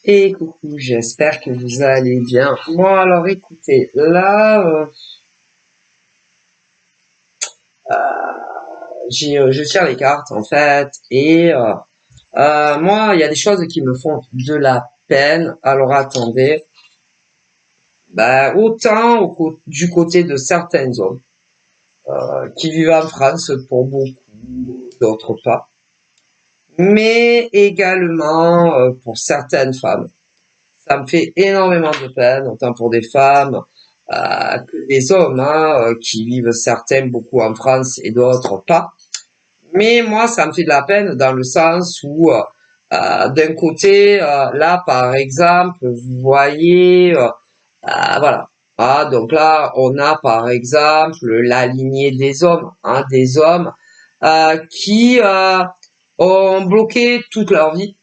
Et coucou, j'espère que vous allez bien. Moi, alors écoutez, là, je tire les cartes en fait, et moi, il y a des choses qui me font de la peine. Alors attendez, autant du côté de certains hommes qui vivent en France pour beaucoup, d'autres pas, mais également pour certaines femmes. Ça me fait énormément de peine, autant pour des femmes que des hommes, qui vivent certains beaucoup en France et d'autres pas. Mais moi, ça me fait de la peine dans le sens où, d'un côté, là, par exemple, vous voyez, voilà. Ah, donc là, on a par exemple la lignée des hommes qui ont bloqué toute leur vie,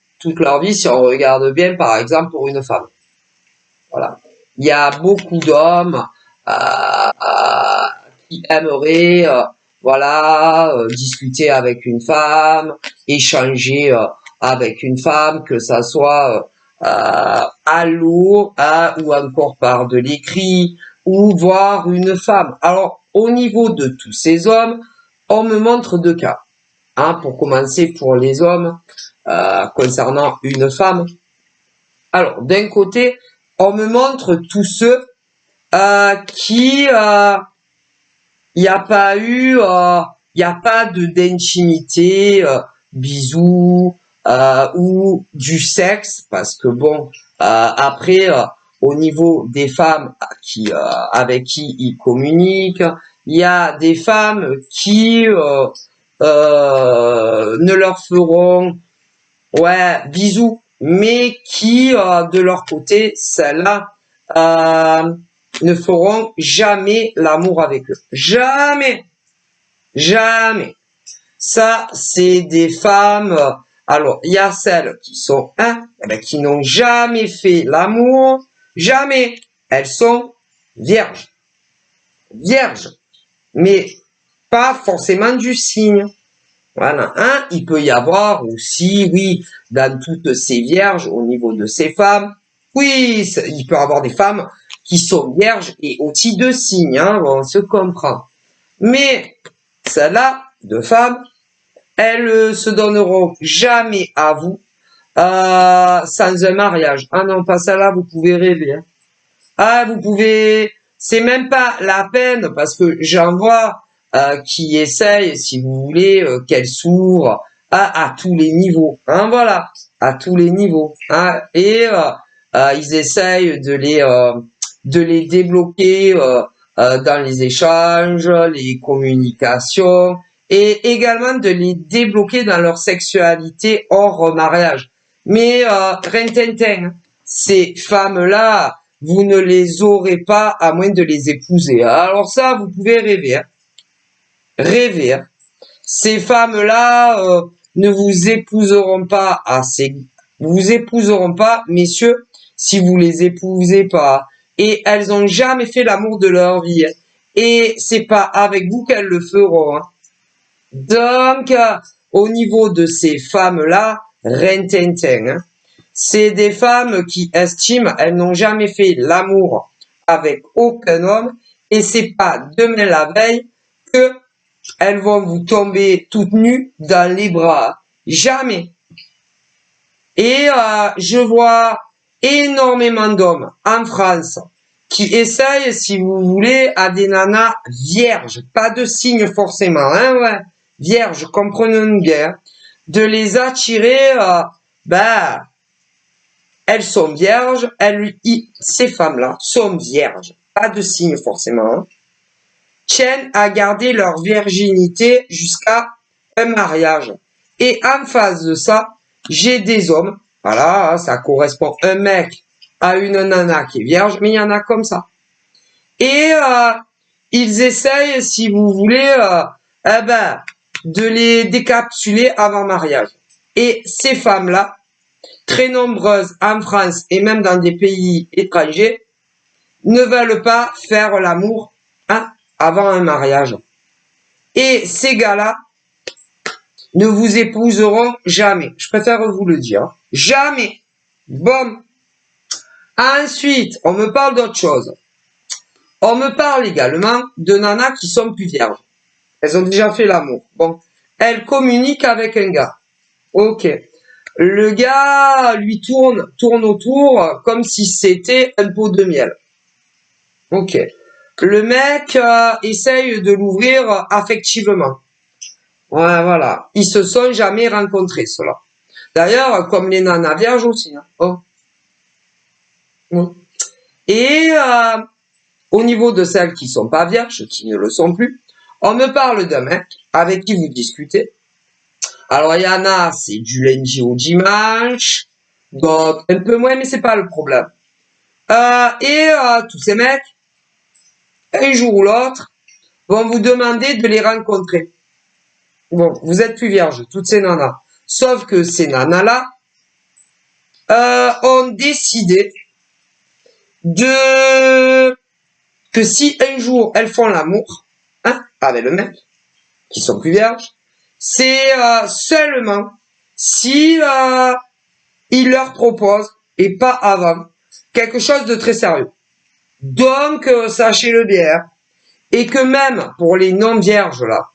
si on regarde bien, par exemple, pour une femme. Voilà. Il y a beaucoup d'hommes qui aimeraient, voilà, discuter avec une femme, échanger avec une femme, que ça soit à l'eau, ou encore par de l'écrit, ou voir une femme. Alors, au niveau de tous ces hommes, on me montre deux cas. Pour commencer, pour les hommes, concernant une femme. Alors, d'un côté, on me montre tous ceux qui, il n'y a pas eu, il n'y a pas d'intimité, bisous, ou du sexe, parce que bon, après, au niveau des femmes avec qui ils communiquent, il y a des femmes qui ne leur feront, ouais, bisous, mais qui, de leur côté, celles-là, ne feront jamais l'amour avec eux. Jamais. Jamais. Ça, c'est des femmes. Alors, il y a celles qui sont, qui n'ont jamais fait l'amour. Jamais. Elles sont vierges. Vierges. Mais pas forcément du signe. Voilà, il peut y avoir aussi, oui, dans toutes ces vierges, au niveau de ces femmes, oui, il peut y avoir des femmes qui sont vierges et aussi de signes, on se comprend. Mais celles-là, de femmes, elles se donneront jamais à vous sans un mariage. Ah non, pas celle-là, vous pouvez rêver. Vous pouvez, c'est même pas la peine parce que j'en vois qui essayent, si vous voulez, qu'elles s'ouvrent à tous les niveaux. Voilà, à tous les niveaux. Et ils essayent de les débloquer dans les échanges, les communications, et également de les débloquer dans leur sexualité hors mariage. Mais rintintin, ces femmes-là, vous ne les aurez pas à moins de les épouser. Alors ça, vous pouvez rêver. Rêver. Ces femmes-là ne vous épouseront pas vous épouseront pas, messieurs, si vous les épousez pas. Et elles ont jamais fait l'amour de leur vie. Et c'est pas avec vous qu'elles le feront. Donc, au niveau de ces femmes-là, rintintin, c'est des femmes qui estiment elles n'ont jamais fait l'amour avec aucun homme et c'est pas demain la veille que elles vont vous tomber toutes nues dans les bras. Jamais. Et je vois énormément d'hommes en France qui essayent, si vous voulez, à des nanas vierges, pas de signe forcément, ouais, vierges, comprenez-nous bien, de les attirer, elles sont vierges, ces femmes-là sont vierges, pas de signe forcément, tiennent à garder leur virginité jusqu'à un mariage. Et en face de ça, j'ai des hommes, voilà, ça correspond un mec à une nana qui est vierge, mais il y en a comme ça. Et ils essayent, si vous voulez, de les décapsuler avant mariage. Et ces femmes-là, très nombreuses en France et même dans des pays étrangers, ne veulent pas faire l'amour avant un mariage. Et ces gars-là ne vous épouseront jamais. Je préfère vous le dire. Jamais. Bon. Ensuite, on me parle d'autre chose. On me parle également de nanas qui sont plus vierges. Elles ont déjà fait l'amour. Bon, elles communiquent avec un gars. Ok. Le gars lui tourne autour comme si c'était un pot de miel. Ok. Le mec essaye de l'ouvrir affectivement. Ouais, voilà. Ils se sont jamais rencontrés, ceux-là. D'ailleurs, comme les nanas vierges aussi. Hein. Oh. Oui. Et au niveau de celles qui sont pas vierges, qui ne le sont plus, on me parle d'un mec avec qui vous discutez. Alors, il y en a, c'est du lundi au dimanche, donc un peu moins, mais c'est pas le problème. Tous ces mecs, un jour ou l'autre, vont vous demander de les rencontrer. Bon, vous êtes plus vierges, toutes ces nanas. Sauf que ces nanas-là ont décidé que si un jour elles font l'amour, hein, avec le mec, qui sont plus vierges, c'est seulement si il leur propose, et pas avant, quelque chose de très sérieux. Donc, sachez-le bien, et que même pour les non-vierges, là,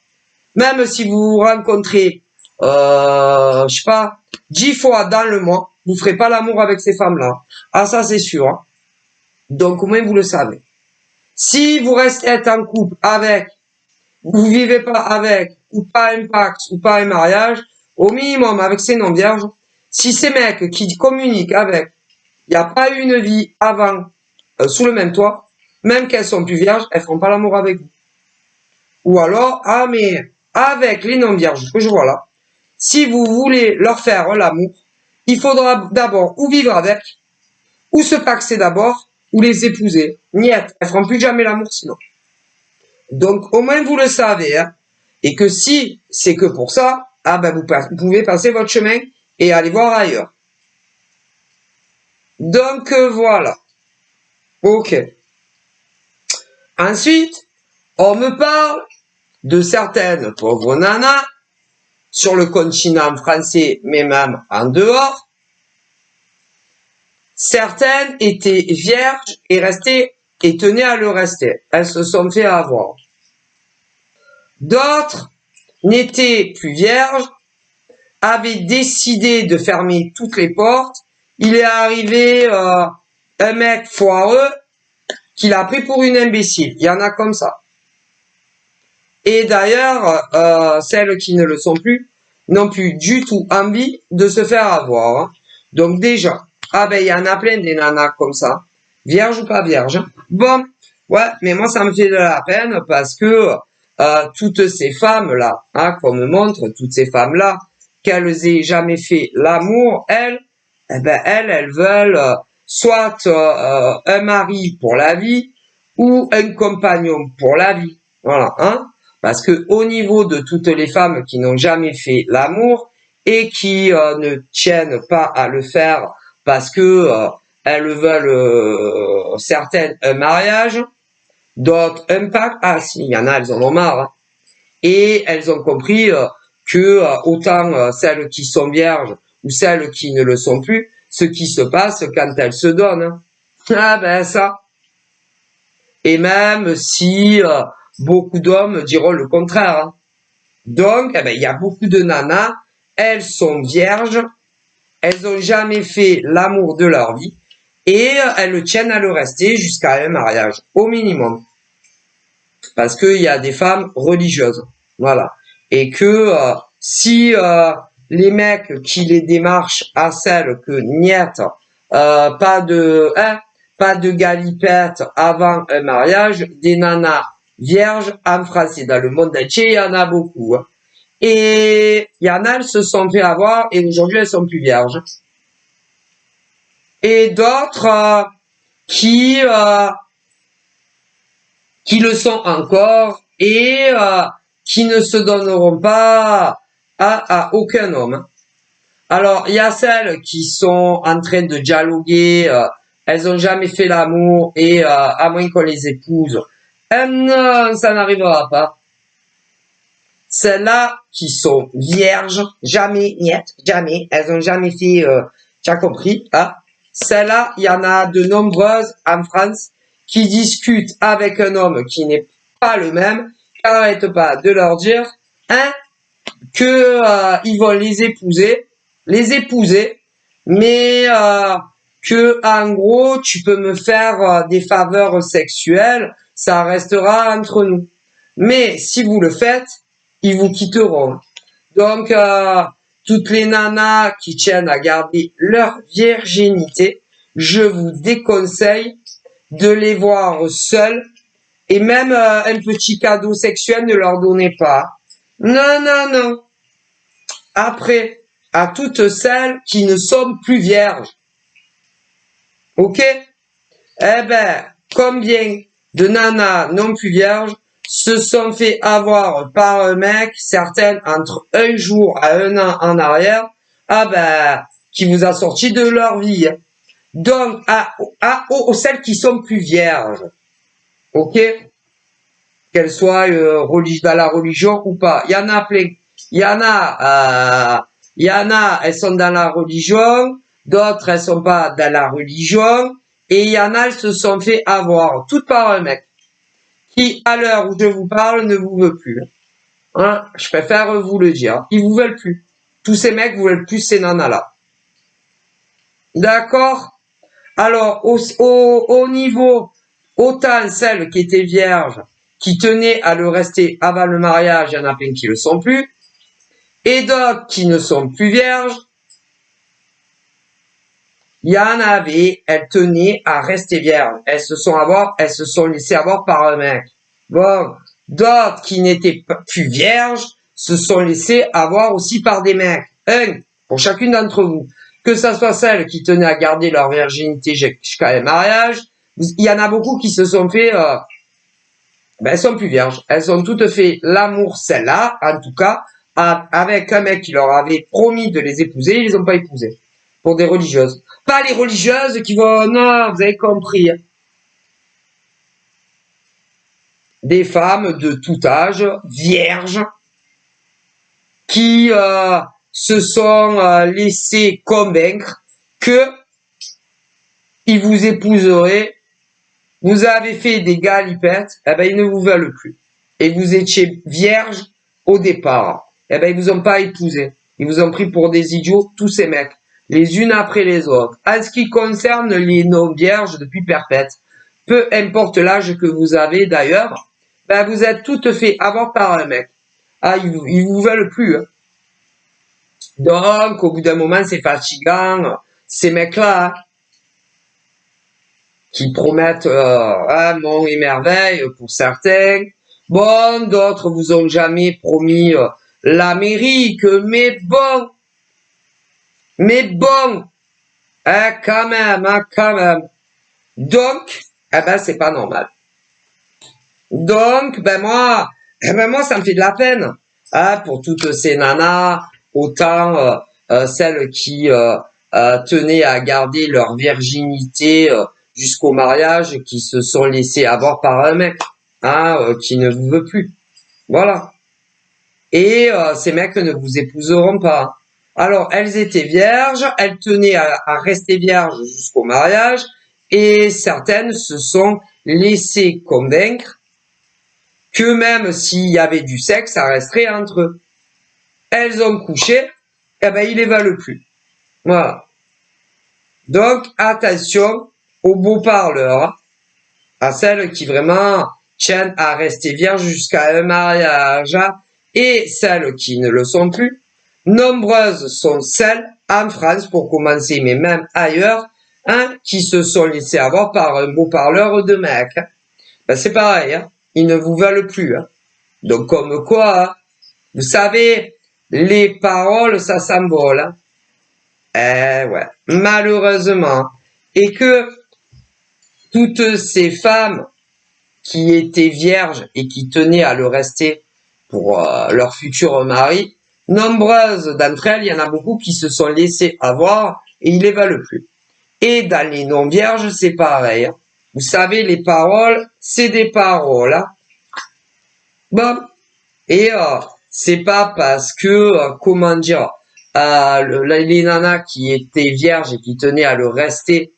même si vous vous rencontrez, je sais pas, 10 fois dans le mois, vous ferez pas l'amour avec ces femmes-là. Ah, ça, c'est sûr. Hein. Donc, au moins, vous le savez. Si vous restez en couple avec, vous vivez pas avec, ou pas un pacte, ou pas un mariage, au minimum avec ces non-vierges, si ces mecs qui communiquent avec, il n'y a pas eu une vie avant, sous le même toit, même qu'elles sont plus vierges, elles feront pas l'amour avec vous. Ou alors, ah mais avec les non-vierges que je vois là, si vous voulez leur faire l'amour, il faudra d'abord ou vivre avec, ou se paxer d'abord, ou les épouser. Niet, elles feront plus jamais l'amour sinon. Donc au moins vous le savez, hein, et que si c'est que pour ça, ah ben vous pouvez passer votre chemin et aller voir ailleurs. Donc voilà. Ok. Ensuite, on me parle de certaines pauvres nanas sur le continent français, mais même en dehors. Certaines étaient vierges et restaient et tenaient à le rester. Elles se sont fait avoir. D'autres n'étaient plus vierges, avaient décidé de fermer toutes les portes. Il est arrivé un mec foireux qui l'a pris pour une imbécile. Il y en a comme ça. Et d'ailleurs, celles qui ne le sont plus n'ont plus du tout envie de se faire avoir. Hein. Donc déjà, ah ben il y en a plein des nanas comme ça, vierges ou pas vierges. Bon, ouais, mais moi ça me fait de la peine parce que toutes ces femmes-là, hein, qu'on me montre, toutes ces femmes-là, qu'elles aient jamais fait l'amour, elles, eh ben elles veulent soit un mari pour la vie ou un compagnon pour la vie. Voilà, hein. Parce que au niveau de toutes les femmes qui n'ont jamais fait l'amour et qui ne tiennent pas à le faire parce que elles veulent certaines un mariage, d'autres un pacte. Ah si, il y en a, elles en ont marre. Hein. Et elles ont compris que autant celles qui sont vierges ou celles qui ne le sont plus, ce qui se passe quand elles se donnent. Hein. Ah ben ça. Et même si beaucoup d'hommes diront le contraire. Hein. Donc, eh ben, il y a beaucoup de nanas, elles sont vierges, elles n'ont jamais fait l'amour de leur vie et elles le tiennent à le rester jusqu'à un mariage, au minimum. Parce qu'il y a des femmes religieuses, voilà. Et que si les mecs qui les démarchent à celles que niet, pas de galipette avant un mariage, des nanas vierges en France et dans le monde entier, il y en a beaucoup. Hein. Et il y en a, elles se sont fait avoir et aujourd'hui elles sont plus vierges. Et d'autres qui le sont encore et qui ne se donneront pas à aucun homme. Alors, il y a celles qui sont en train de dialoguer, elles ont jamais fait l'amour et à moins qu'on les épouse, non, ça n'arrivera pas. Celles-là qui sont vierges, jamais, niet, jamais, elles ont jamais fait, tu as compris, hein? Celles-là, il y en a de nombreuses en France qui discutent avec un homme qui n'est pas le même, qui n'arrête pas de leur dire que ils vont les épouser, mais que en gros tu peux me faire des faveurs sexuelles, ça restera entre nous. Mais si vous le faites, ils vous quitteront. Donc toutes les nanas qui tiennent à garder leur virginité, je vous déconseille de les voir seules et même un petit cadeau sexuel ne leur donnez pas. Non, non, non. Après, à toutes celles qui ne sont plus vierges. Ok? Eh ben, combien de nanas non plus vierges se sont fait avoir par un mec, certaines entre un jour à un an en arrière, qui vous a sorti de leur vie. Donc, aux celles qui sont plus vierges. Ok? Qu'elles soient dans la religion ou pas. Il y en a plein. Il y en a, elles sont dans la religion, d'autres elles sont pas dans la religion, et il y en a, elles se sont fait avoir, toutes par un mec, qui, à l'heure où je vous parle, ne vous veut plus. Hein, je préfère vous le dire. Ils vous veulent plus. Tous ces mecs vous veulent plus ces nanas-là. D'accord? Alors, au niveau, autant celles qui étaient vierges, qui tenaient à le rester avant le mariage, il y en a plein qui le sont plus. Et d'autres qui ne sont plus vierges, il y en avait, elles tenaient à rester vierges. Elles se sont laissées avoir par un mec. Bon, d'autres qui n'étaient plus vierges se sont laissées avoir aussi par des mecs. Pour chacune d'entre vous. Que ça soit celles qui tenaient à garder leur virginité jusqu'à le mariage, il y en a beaucoup qui se sont fait, elles sont plus vierges. Elles ont toutes fait l'amour, celles-là, en tout cas, avec un mec qui leur avait promis de les épouser, ils les ont pas épousées. Pour des religieuses. Pas les religieuses qui vont, non, vous avez compris. Des femmes de tout âge, vierges, qui se sont laissées convaincre que ils vous épouseraient. Vous avez fait des galipettes, ils ne vous veulent plus. Et vous étiez vierge au départ. Ils vous ont pas épousé. Ils vous ont pris pour des idiots, tous ces mecs. Les unes après les autres. En ce qui concerne les non-vierges depuis perpète, peu importe l'âge que vous avez d'ailleurs, vous êtes toutes fait avoir par un mec. Ils vous veulent plus. Hein. Donc, au bout d'un moment, c'est fatigant. Ces mecs-là, qui promettent un monde et merveille pour certains. Bon, d'autres vous ont jamais promis l'Amérique, mais bon, quand même. Donc, c'est pas normal. Donc, moi, ça me fait de la peine, pour toutes ces nanas, autant celles qui tenaient à garder leur virginité jusqu'au mariage, qui se sont laissées avoir par un mec, qui ne vous veut plus. Voilà. Et ces mecs ne vous épouseront pas. Alors, elles étaient vierges, elles tenaient à rester vierges jusqu'au mariage, et certaines se sont laissées convaincre que même s'il y avait du sexe, ça resterait entre eux. Elles ont couché, ils les veulent plus. Voilà. Donc, attention aux beaux parleurs, à celles qui vraiment tiennent à rester vierges jusqu'à un mariage, et celles qui ne le sont plus. Nombreuses sont celles, en France pour commencer, mais même ailleurs, qui se sont laissées avoir par un beau parleur de mec. C'est pareil, ils ne vous veulent plus. Donc comme quoi, vous savez, les paroles, ça s'envole. Ouais, malheureusement. Et que toutes ces femmes qui étaient vierges et qui tenaient à le rester pour leur futur mari, nombreuses d'entre elles, il y en a beaucoup qui se sont laissées avoir et ils les veulent plus. Et dans les non-vierges, c'est pareil. Vous savez, les paroles, c'est des paroles. Bon. Et c'est pas parce que, comment dire, les nanas qui étaient vierges et qui tenaient à le rester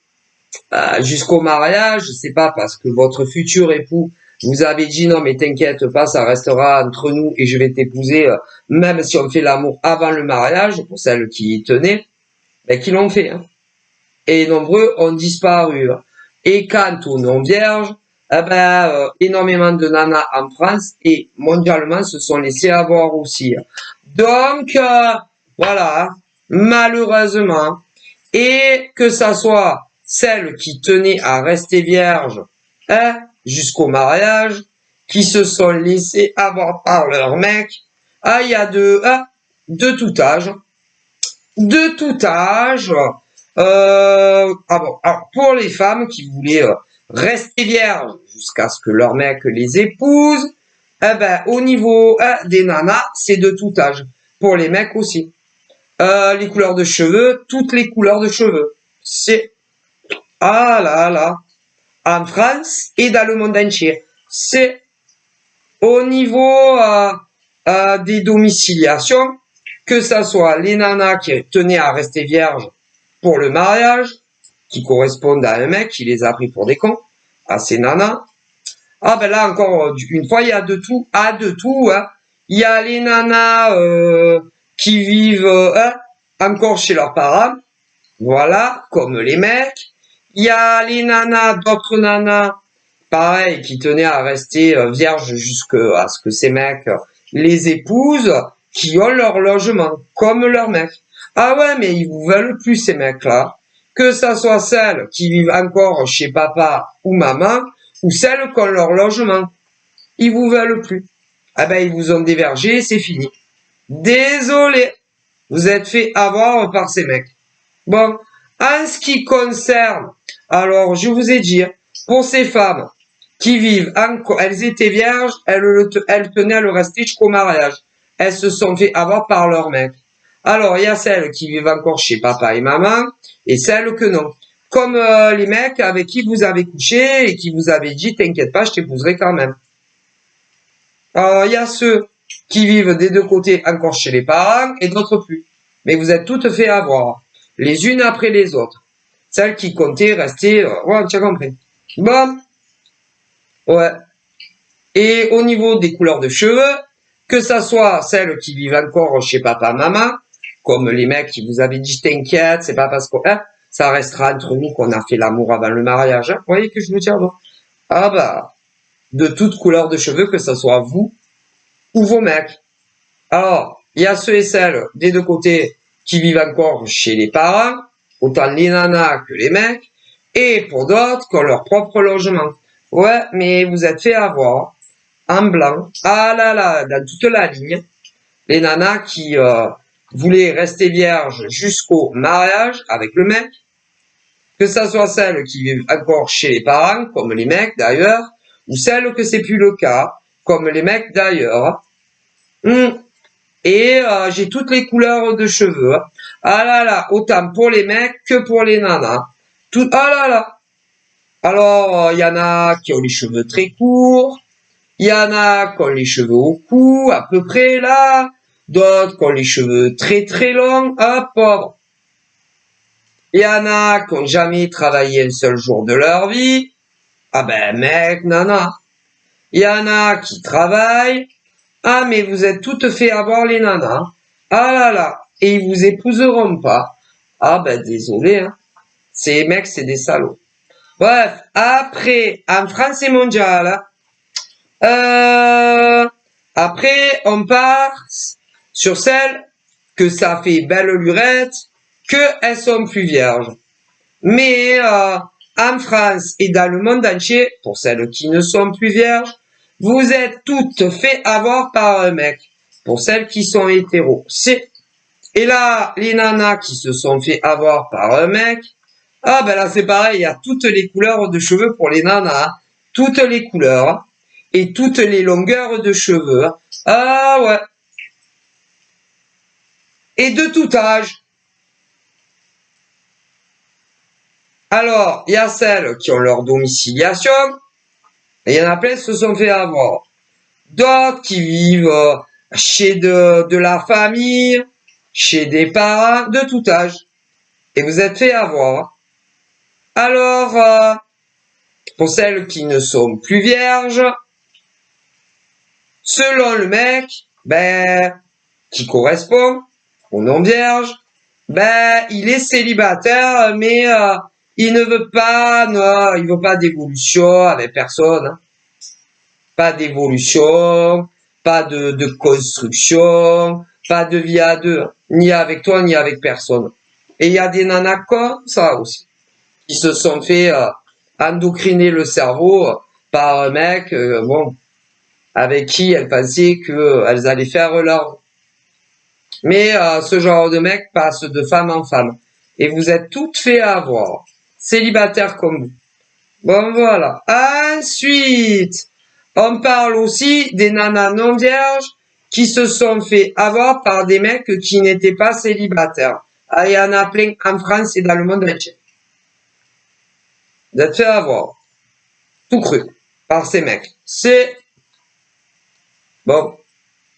jusqu'au mariage, c'est pas parce que votre futur époux vous avez dit non mais t'inquiète pas, ça restera entre nous et je vais t'épouser même si on fait l'amour avant le mariage, pour celles qui y tenaient, ben, qui l'ont fait. Hein. Et nombreux ont disparu. Hein. Et quant aux non-vierges, eh ben, énormément de nanas en France et mondialement se sont laissés avoir aussi. Hein. Donc, voilà, hein. Malheureusement, et que ça soit celles qui tenaient à rester vierges hein, jusqu'au mariage, qui se sont laissées avoir par leur mec, ah, il y a de tout âge, de tout âge. Ah bon, alors pour les femmes qui voulaient rester vierges jusqu'à ce que leur mec les épouse, eh ben au niveau des nanas, c'est de tout âge. Pour les mecs aussi. Les couleurs de cheveux, toutes les couleurs de cheveux. C'est ah là là, en France et dans le monde entier. C'est au niveau des domiciliations, que ça soit les nanas qui tenaient à rester vierges pour le mariage, qui correspondent à un mec qui les a pris pour des cons, à ces nanas. Ah ben là encore une fois, il y a de tout, de tout. Hein. Il y a les nanas qui vivent encore chez leurs parents, voilà, comme les mecs. Il y a les nanas, d'autres nanas, pareil, qui tenaient à rester vierges jusqu'à ce que ces mecs les épousent, qui ont leur logement, comme leurs mecs. Ah ouais, mais ils vous veulent plus ces mecs-là. Que ça soit celles qui vivent encore chez papa ou maman, ou celles qui ont leur logement. Ils vous veulent plus. Ah ben, ils vous ont dévergé, c'est fini. Désolé. Vous êtes fait avoir par ces mecs. Bon. En ce qui concerne, alors, je vous ai dit, pour ces femmes qui vivent encore, elles étaient vierges, elles tenaient à le rester jusqu'au mariage. Elles se sont fait avoir par leur mec. Alors, il y a celles qui vivent encore chez papa et maman, et celles que non. Comme les mecs avec qui vous avez couché et qui vous avaient dit, t'inquiète pas, je t'épouserai quand même. Alors, il y a ceux qui vivent des deux côtés encore chez les parents et d'autres plus. Mais vous êtes toutes fait avoir, les unes après les autres. Celles qui comptaient rester, ouais, tu as compris. Bon, ouais. Et au niveau des couleurs de cheveux, que ça soit celles qui vivent encore chez papa, maman, comme les mecs qui vous avaient dit t'inquiète, c'est pas parce que ça restera entre nous qu'on a fait l'amour avant le mariage. Hein. Vous voyez que je veux dire, bon. Ah bah, de toutes couleurs de cheveux, que ça soit vous ou vos mecs. Alors, il y a ceux et celles des deux côtés qui vivent encore chez les parents, autant les nanas que les mecs, et pour d'autres qui ont leur propre logement. Ouais, mais vous êtes fait avoir en blanc, ah là là, dans toute la ligne, les nanas qui voulaient rester vierges jusqu'au mariage avec le mec, que ça soit celles qui vivent encore chez les parents, comme les mecs d'ailleurs, ou celles que c'est plus le cas, comme les mecs d'ailleurs. Et j'ai toutes les couleurs de cheveux. Ah là là, autant pour les mecs que pour les nanas. Tout, ah là là. Alors, il y en a qui ont les cheveux très courts. Il y en a qui ont les cheveux au cou, à peu près là. D'autres qui ont les cheveux très très longs. Ah, pauvre. Il y en a qui n'ont jamais travaillé un seul jour de leur vie. Ah ben, mec, nana. Il y en a qui travaillent. Ah, mais vous êtes toutes fait avoir les nanas. Ah là là. Et ils vous épouseront pas. Ah ben, désolé, hein. Ces mecs, c'est des salauds. Bref, après, en France et mondial, après, on part sur celles que ça fait belle lurette, que elles sont plus vierges. Mais en France et dans le monde entier, pour celles qui ne sont plus vierges, vous êtes toutes fait avoir par un mec. Pour celles qui sont hétéros, c'est. Et là, les nanas qui se sont fait avoir par un mec, ah ben là c'est pareil, il y a toutes les couleurs de cheveux pour les nanas, toutes les couleurs et toutes les longueurs de cheveux. Ah ouais. Et de tout âge. Alors, il y a celles qui ont leur domiciliation, et il y en a plein qui se sont fait avoir. D'autres qui vivent chez de la famille, chez des parents de tout âge. Et vous êtes fait avoir. Alors, pour celles qui ne sont plus vierges, selon le mec, qui correspond au non vierge, il est célibataire, mais il ne veut pas, non, il veut pas d'évolution avec personne. Hein. Pas d'évolution, pas de construction, pas de vie à deux, ni avec toi, ni avec personne. Et il y a des nanas comme ça aussi, qui se sont fait endocriner le cerveau par un mec, avec qui elles pensaient qu'elles allaient faire leur... Mais ce genre de mec passe de femme en femme. Et vous êtes toutes fait avoir. Célibataires comme vous. Bon, voilà. Ensuite, on parle aussi des nanas non vierges qui se sont fait avoir par des mecs qui n'étaient pas célibataires. Ah, il y en a plein en France et dans le monde entier. Vous êtes fait avoir. Tout cru. Par ces mecs. C'est... Bon.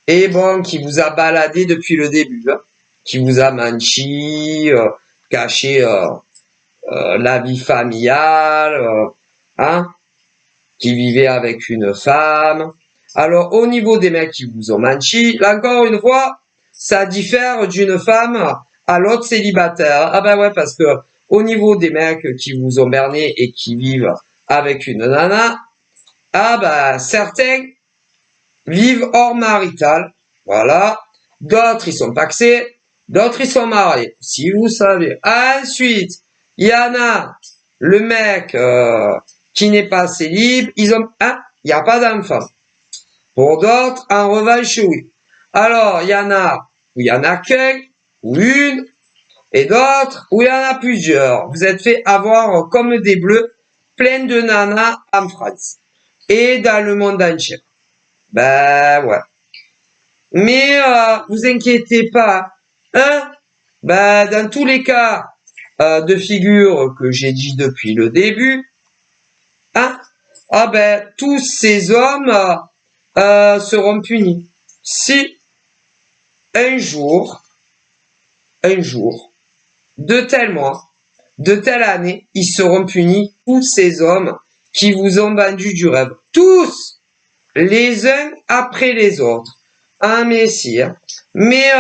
Et bon, qui vous a baladé depuis le début. Hein. Qui vous a menti, caché la vie familiale, hein, qui vivait avec une femme. Alors, au niveau des mecs qui vous ont menti, là encore une fois, ça diffère d'une femme à l'autre célibataire. Ah ben ouais, parce que au niveau des mecs qui vous ont berné et qui vivent avec une nana, ah ben certains vivent hors marital, voilà. D'autres, ils sont paxés, d'autres, ils sont mariés, si vous savez. Ensuite, il y en a le mec qui n'est pas célib, il n'y a pas d'enfant. Pour d'autres, en revanche, oui. Alors, il y en a où il y en a qu'un ou une, et d'autres où il y en a plusieurs. Vous êtes fait avoir comme des bleus, plein de nanas en France et dans le monde entier. Ben ouais. Mais vous inquiétez pas, hein? Dans tous les cas de figure que j'ai dit depuis le début, hein? Tous ces hommes seront punis. Si un jour, de tel mois, de telle année, ils seront punis, tous ces hommes qui vous ont vendu du rêve. Tous, les uns après les autres. Ah, mais si, hein. Mais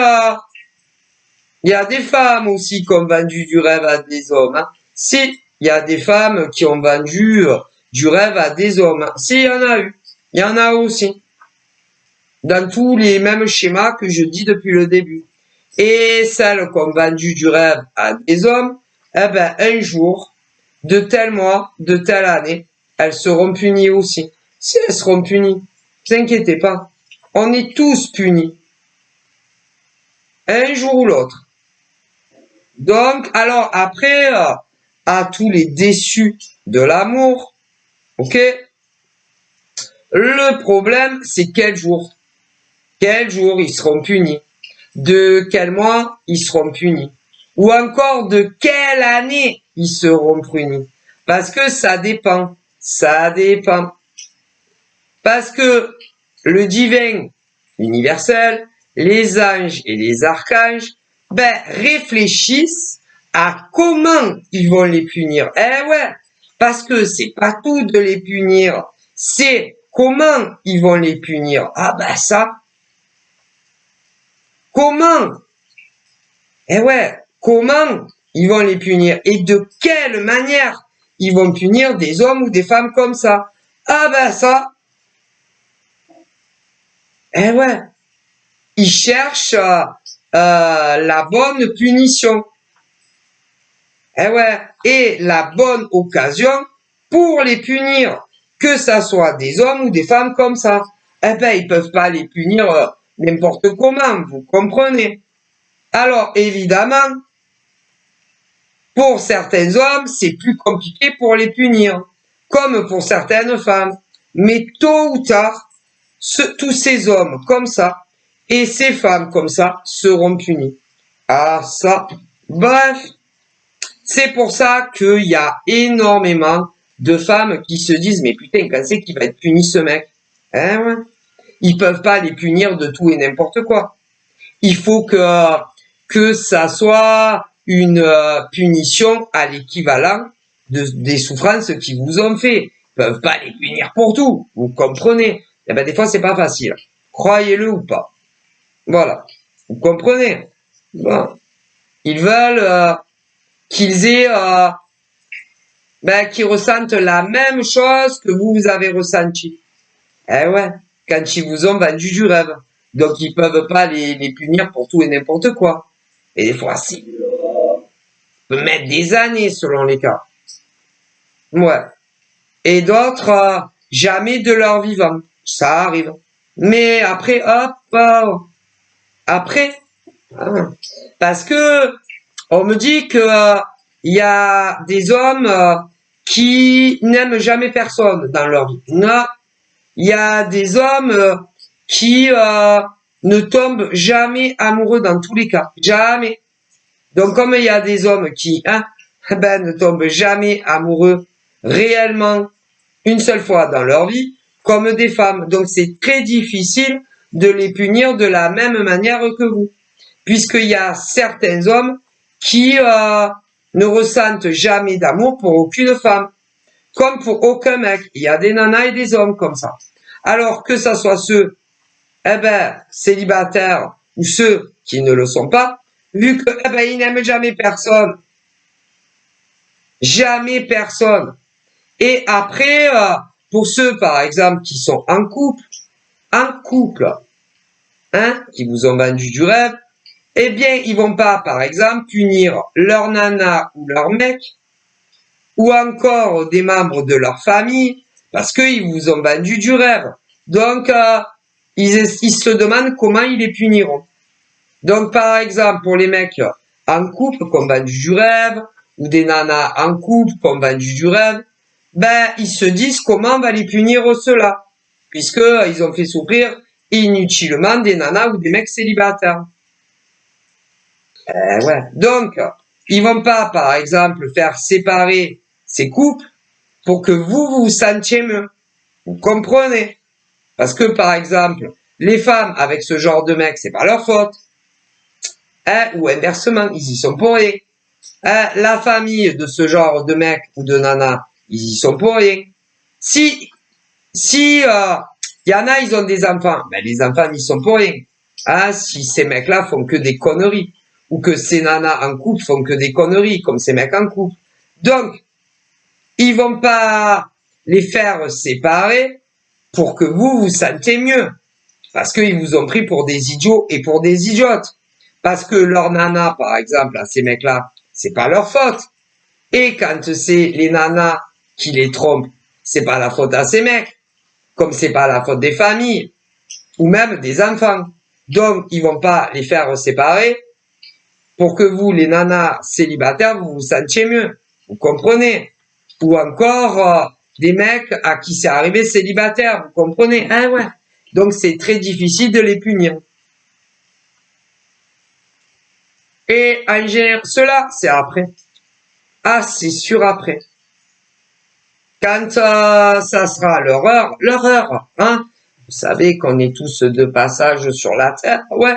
il y a des femmes aussi qui ont vendu du rêve à des hommes. Hein. Si, il y a des femmes qui ont vendu du rêve à des hommes. Hein. Si, il y en a eu. Il y en a aussi. Dans tous les mêmes schémas que je dis depuis le début. Et celles qui ont vendu du rêve à des hommes, un jour, de tel mois, de telle année, elles seront punies aussi. Si elles seront punies, ne vous inquiétez pas. On est tous punis. Un jour ou l'autre. Donc, alors après, à tous les déçus de l'amour, ok? Le problème, c'est quel jour? Quel jour ils seront punis? De quel mois ils seront punis? Ou encore de quelle année ils seront punis? Parce que ça dépend. Ça dépend. Parce que le divin universel, les anges et les archanges, réfléchissent à comment ils vont les punir. Eh ouais, parce que c'est pas tout de les punir, c'est comment ils vont les punir. Ah ça, comment? Eh ouais, comment ils vont les punir et de quelle manière ils vont punir des hommes ou des femmes comme ça. Ah ça, eh ouais, ils cherchent la bonne punition. Eh ouais, et la bonne occasion pour les punir, que ça soit des hommes ou des femmes comme ça. Ils peuvent pas les punir n'importe comment, vous comprenez. Alors, évidemment, pour certains hommes, c'est plus compliqué pour les punir, comme pour certaines femmes. Mais tôt ou tard, tous ces hommes comme ça et ces femmes comme ça seront punis. Ah ça, bref, c'est pour ça qu'il y a énormément de femmes qui se disent « Mais putain, quand c'est qu'il va être puni ce mec ?» Hein, ouais. Ils peuvent pas les punir de tout et n'importe quoi. Il faut que que ça soit une punition à l'équivalent des souffrances qu'ils vous ont fait. Ils peuvent pas les punir pour tout, vous comprenez. Eh ben, des fois, c'est pas facile. Croyez-le ou pas. Voilà. Vous comprenez? Bon. Ils veulent qu'ils aient, qu'ils ressentent la même chose que vous avez ressenti. Eh ouais, quand ils vous ont vendu du rêve. Donc, ils peuvent pas les punir pour tout et n'importe quoi. Et des fois, c'est peut mettre des années selon les cas. Ouais. Et d'autres, jamais de leur vivant. Ça arrive. Mais après, hop, après, hein, parce que on me dit que il y a des hommes qui n'aiment jamais personne dans leur vie. Non, il y a des hommes qui ne tombent jamais amoureux dans tous les cas, jamais. Donc comme il y a des hommes qui ne tombent jamais amoureux réellement une seule fois dans leur vie, comme des femmes. Donc c'est très difficile de les punir de la même manière que vous, puisqu'il y a certains hommes qui ne ressentent jamais d'amour pour aucune femme, comme pour aucun mec. Il y a des nanas et des hommes comme ça. Alors que ça soit ceux, célibataires ou ceux qui ne le sont pas, vu que ils n'aiment jamais personne, Et après, pour ceux par exemple qui sont en couple, qui vous ont vendu du rêve, eh bien, ils vont pas, par exemple, punir leur nana ou leur mec, ou encore des membres de leur famille, parce qu'ils vous ont vendu du rêve. Donc, ils se demandent comment ils les puniront. Donc, par exemple, pour les mecs en couple qui ont vendu du rêve, ou des nanas en couple qui ont vendu du rêve, ils se disent comment on va les punir ceux-là, puisque ils ont fait souffrir inutilement des nanas ou des mecs célibataires. Ouais. Donc, ils vont pas, par exemple, faire séparer ces couples pour que vous vous sentiez mieux. Vous comprenez? Parce que, par exemple, les femmes avec ce genre de mec, c'est pas leur faute. Ou inversement, ils y sont pour rien. La famille de ce genre de mec ou de nana, ils y sont pour rien. Si y en a, ils ont des enfants, les enfants, ils sont pour rien. Si ces mecs-là font que des conneries, ou que ces nanas en couple font que des conneries, comme ces mecs en couple. Donc, ils vont pas les faire séparer pour que vous vous sentiez mieux. Parce qu'ils vous ont pris pour des idiots et pour des idiotes. Parce que leur nana, par exemple, à ces mecs-là, c'est pas leur faute. Et quand c'est les nanas qui les trompent, c'est pas la faute à ces mecs. Comme c'est pas la faute des familles. Ou même des enfants. Donc, ils vont pas les faire séparer pour que vous, les nanas célibataires, vous vous sentiez mieux. Vous comprenez? Ou encore des mecs à qui c'est arrivé célibataire. Vous comprenez? Ouais. Donc, c'est très difficile de les punir. Et en général, cela, c'est après. C'est sûr après. Quand ça sera leur heure, Vous savez qu'on est tous de passage sur la terre. Ouais.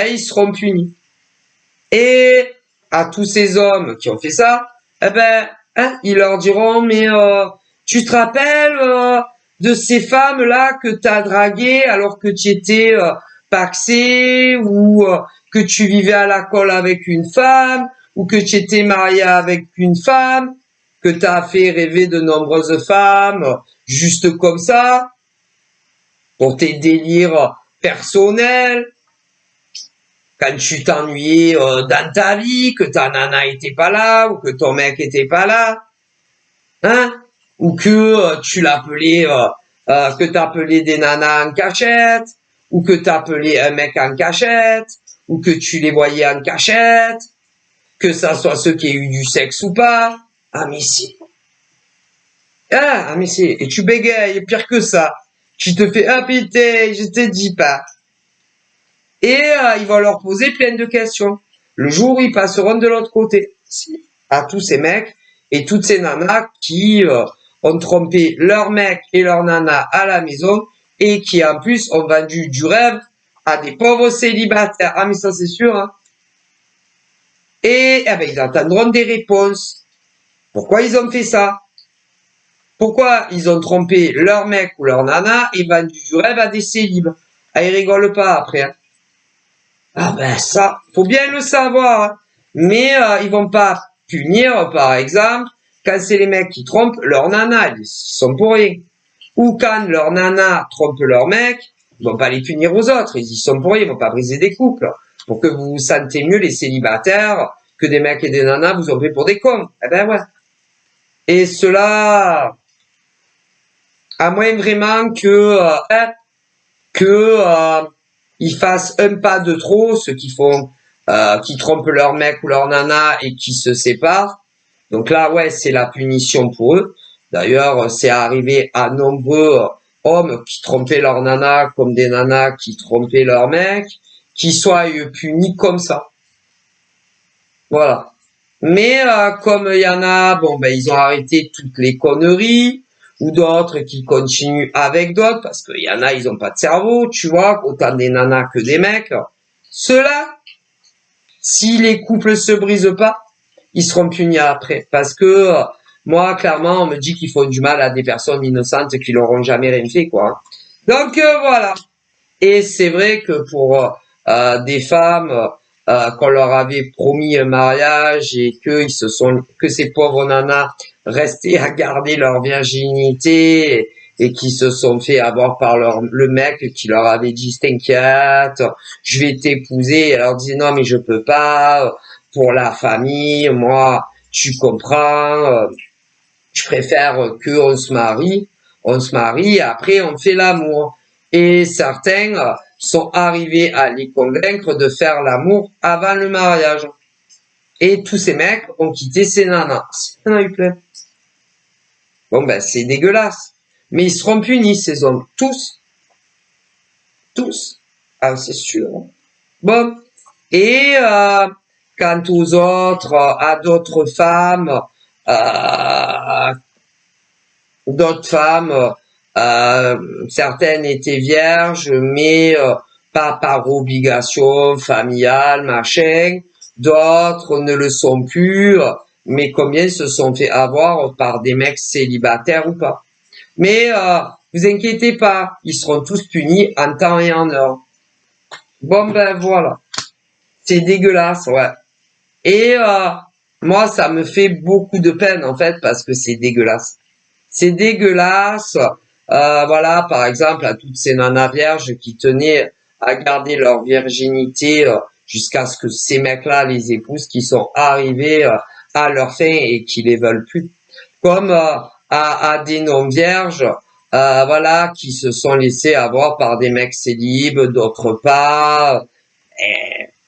Ils seront punis. Et à tous ces hommes qui ont fait ça, ils leur diront, mais tu te rappelles de ces femmes-là que t'as draguées alors que tu étais paxé, ou que tu vivais à la colle avec une femme, ou que tu étais marié avec une femme, que t'as fait rêver de nombreuses femmes, juste comme ça, pour tes délires personnels. Quand tu t'ennuyais dans ta vie, que ta nana était pas là, ou que ton mec était pas là, ou que tu l'appelais, que t'appelais des nanas en cachette, ou que t'appelais un mec en cachette, ou que tu les voyais en cachette, que ça soit ceux qui aient eu du sexe ou pas. Mais si. Mais si. Et tu bégayes, pire que ça. Tu te fais, putain, je te dis pas. Et ils vont leur poser plein de questions. Le jour où ils passeront de l'autre côté. À tous ces mecs et toutes ces nanas qui ont trompé leur mec et leur nana à la maison et qui en plus ont vendu du rêve à des pauvres célibataires. Mais ça c'est sûr. Et eh ben, ils attendront des réponses. Pourquoi ils ont fait ça? Pourquoi ils ont trompé leur mec ou leur nana et vendu du rêve à des célibes? Ah, ils rigolent pas après. Hein. Ah ben ça, faut bien le savoir. Hein. Mais ils vont pas punir, par exemple, quand c'est les mecs qui trompent leur nana, ils sont pour rien. Ou quand leur nana trompe leur mec, ils vont pas les punir aux autres, ils y sont pour rien, ils vont pas briser des couples. Pour que vous vous sentez mieux les célibataires, que des mecs et des nanas vous ont pris pour des cons. Eh ben ouais. Et cela, à moins vraiment que ils fassent un pas de trop, ceux qui font qui trompent leur mec ou leur nana et qui se séparent. Donc là, ouais, c'est la punition pour eux. D'ailleurs, c'est arrivé à nombreux hommes qui trompaient leur nana comme des nanas qui trompaient leur mec, qui soient punis comme ça. Voilà. Mais comme il y en a, bon ben ils ont arrêté toutes les conneries, ou d'autres qui continuent avec d'autres, parce qu'il y en a, ils ont pas de cerveau, tu vois, autant des nanas que des mecs. Ceux-là, si les couples se brisent pas, ils seront punis après. Parce que moi, clairement, on me dit qu'ils font du mal à des personnes innocentes qui leur ont jamais rien fait, quoi. Donc voilà. Et c'est vrai que pour des femmes qu'on leur avait promis un mariage et que ces pauvres nanas restaient à garder leur virginité et qui se sont fait avoir par le mec qui leur avait dit t'inquiète, je vais t'épouser. Et leur disait non mais je peux pas pour la famille, moi tu comprends, je préfère que on se marie, après on fait l'amour. Et certains sont arrivés à les convaincre de faire l'amour avant le mariage. Et tous ces mecs ont quitté ces nanas. Il y en a eu plein. Bon ben c'est dégueulasse. Mais ils seront punis ces hommes. Tous. Tous. Ah c'est sûr. Bon. Et quant aux autres, à d'autres femmes, certaines étaient vierges, mais pas par obligation familiale, machin. D'autres ne le sont plus, mais combien se sont fait avoir par des mecs célibataires ou pas. Mais vous inquiétez pas, ils seront tous punis en temps et en heure. Bon ben voilà, c'est dégueulasse, ouais. Et moi, ça me fait beaucoup de peine en fait parce que c'est dégueulasse. C'est dégueulasse. Voilà, par exemple, à toutes ces nanas vierges qui tenaient à garder leur virginité jusqu'à ce que ces mecs-là les épousent, qui sont arrivés à leur fin et qui les veulent plus. Comme à des non-vierges, voilà, qui se sont laissés avoir par des mecs célibes, d'autres pas.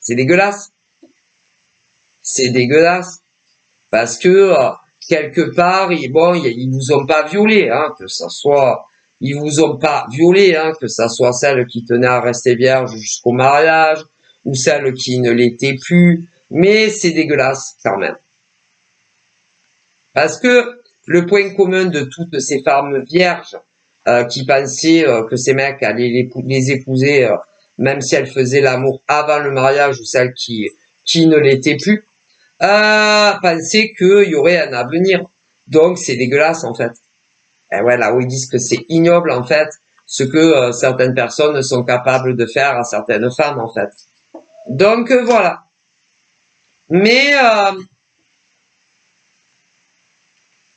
C'est dégueulasse. C'est dégueulasse. Parce que quelque part, ils vous ont pas violé, hein, que ça soit, ils vous ont pas violé, hein, que ça soit celle qui tenait à rester vierge jusqu'au mariage ou celle qui ne l'était plus, mais c'est dégueulasse quand même. Parce que le point commun de toutes ces femmes vierges qui pensaient que ces mecs allaient les épouser, même si elles faisaient l'amour avant le mariage ou celles qui ne l'étaient plus, penser qu'il y aurait un avenir. Donc, c'est dégueulasse, en fait. Et ouais, là où ils disent que c'est ignoble, en fait, ce que certaines personnes sont capables de faire à certaines femmes, en fait. Donc, voilà. Mais,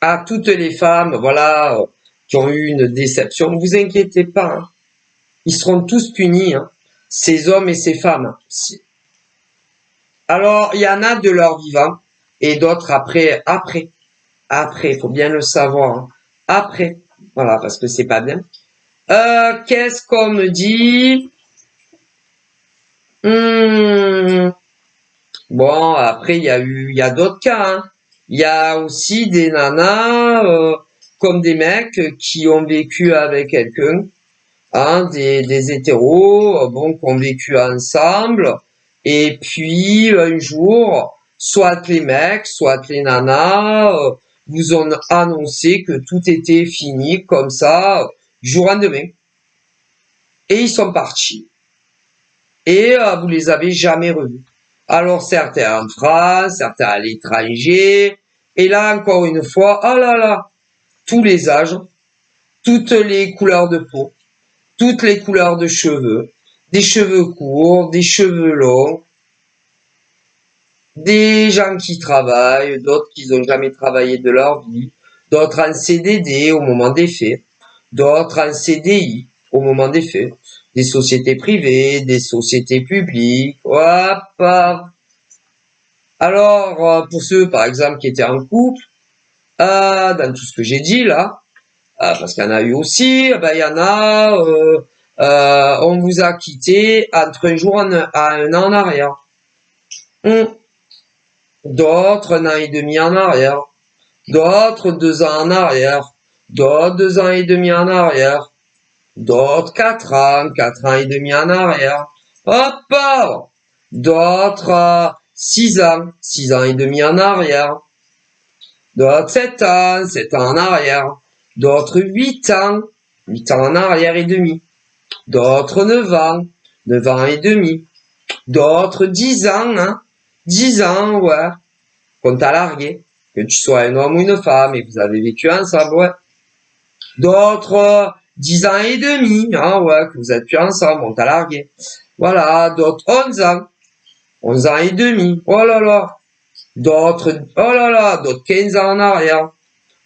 à toutes les femmes, voilà, qui ont eu une déception, ne vous inquiétez pas. Hein. Ils seront tous punis, hein, ces hommes et ces femmes. Alors, il y en a de leur vivant et d'autres après, faut bien le savoir. Hein. Après, voilà, parce que c'est pas bien. Qu'est-ce qu'on me dit? Bon, après, il y a d'autres cas. Hein. Il y a aussi des nanas comme des mecs qui ont vécu avec quelqu'un, hein, des hétéros, bon, qui ont vécu ensemble. Et puis un jour, soit les mecs, soit les nanas vous ont annoncé que tout était fini comme ça, du jour au lendemain. Et ils sont partis. Et vous les avez jamais revus. Alors, certains en France, certains à l'étranger. Et là, encore une fois, oh là là, tous les âges, toutes les couleurs de peau, toutes les couleurs de cheveux, des cheveux courts, des cheveux longs, des gens qui travaillent, d'autres qui n'ont jamais travaillé de leur vie, d'autres en CDD au moment des faits, d'autres en CDI au moment des faits, des sociétés privées, des sociétés publiques, hop, hop. Alors, pour ceux, par exemple, qui étaient en couple, dans tout ce que j'ai dit là, parce qu'il y en a eu aussi, il y en a, on vous a quitté entre un jour à un an en arrière. D'autres un an et demi en arrière. D'autres 2 ans en arrière. D'autres 2 ans et demi en arrière. D'autres 4 ans et demi en arrière. Hop, hop. D'autres 6 ans et demi en arrière. D'autres 7 ans en arrière. D'autres 8 ans en arrière et demi. D'autres 9 ans et demi. D'autres 10 ans, hein. 10 ans, ouais. Qu'on t'a largué. Que tu sois un homme ou une femme et que vous avez vécu ensemble, ouais. D'autres 10 ans et demi, hein, ouais, que vous êtes plus ensemble, on t'a largué. Voilà, d'autres 11 ans. 11 ans et demi, oh là là. D'autres, oh là là, d'autres 15 ans en arrière.